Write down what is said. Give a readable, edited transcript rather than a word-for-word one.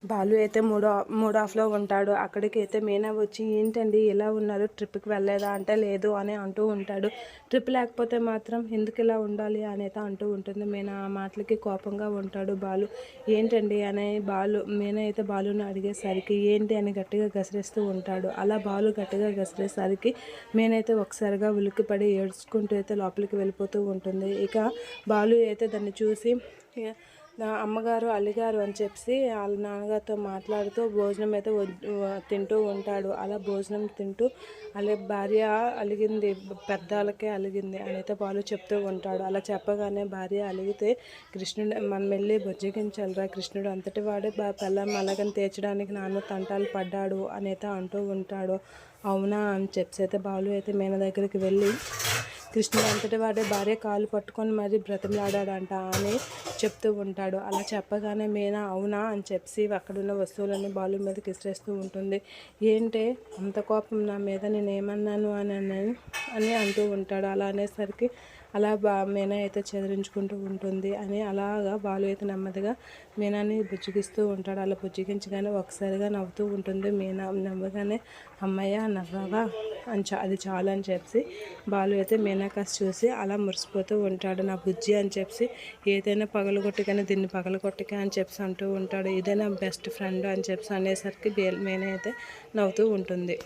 బాలు అయితే మూడ్ ఆఫ్లో ఉంటాడు. అక్కడికి అయితే మీనా వచ్చి ఏంటండి ఇలా ఉన్నారు, ట్రిప్కి వెళ్ళలేదా అంటే లేదు అని అంటూ ఉంటాడు. ట్రిప్ లేకపోతే మాత్రం ఎందుకు ఇలా ఉండాలి అనేది అంటూ ఉంటుంది. మీనా ఆ మాటలకి కోపంగా ఉంటాడు బాలు. ఏంటండి అని మీనా అయితే బాలుని అడిగేసరికి ఏంటి అని గట్టిగా గసిరేస్తూ ఉంటాడు. అలా బాలు గట్టిగా గసిరేసరికి మీనా అయితే ఒకసారిగా ఉలిక్కిపడి ఏడ్చుకుంటూ అయితే లోపలికి వెళ్ళిపోతూ ఉంటుంది. ఇక బాలు అయితే దాన్ని చూసి నా అమ్మగారు అలిగారు అని చెప్పి వాళ్ళ నాన్నగారితో మాట్లాడుతూ భోజనం అయితే తింటూ ఉంటాడు. అలా భోజనం తింటూ అలా భార్య అలిగింది, పెద్దవాళ్ళకే అలిగింది అని అయితే బాలు చెప్తూ ఉంటాడు. అలా చెప్పగానే భార్య అలిగితే కృష్ణుడు మనం వెళ్ళి బుజ్జగించాలిరా, కృష్ణుడు అంతటి వాడే పెళ్ళాం అలాగని తీర్చడానికి నాన్న తంటాలు పడ్డాడు అని అయితే అంటూ ఉంటాడు. అవునా అని చెప్పి అయితే బాలు అయితే మీనా దగ్గరికి వెళ్ళి కృష్ణుడు అంతటి వాడే భార్య కాలు పట్టుకొని మరీ బ్రతిమలాడాడంట అని చెప్తూ ఉంటాడు. అలా చెప్పగానే మీనా అవునా అని చెప్పి అక్కడున్న వస్తువులన్నీ బాలు మీద విసిరేస్తూ ఉంటుంది. ఏంటే అంత కోపం నా మీద, నేను ఏమన్నాను అని అంటూ ఉంటాడు. అలా అనేసరికి అలా మీనా అయితే చెదిరించుకుంటూ ఉంటుంది అని అలాగా బాలు అయితే నెమ్మదిగా మీనాని బుజ్జగిస్తూ ఉంటాడు. అలా బుజ్జగించగానే ఒకసారిగా నవ్వుతూ ఉంటుంది. మీనా నవ్వగానే అమ్మయ్య నవ్వావా అది చాలు అని చెప్పి బాలు అయితే మీనాకాసి చూసి అలా మురిసిపోతూ ఉంటాడు. నా బుజ్జి అని చెప్పి ఏదైనా పగలగొట్టుకని దీన్ని పగలగొట్టుక అని చెప్పి అంటూ ఉంటాడు. ఇదే నా బెస్ట్ ఫ్రెండ్ అని చెప్పి అనేసరికి మీనా అయితే నవ్వుతూ ఉంటుంది.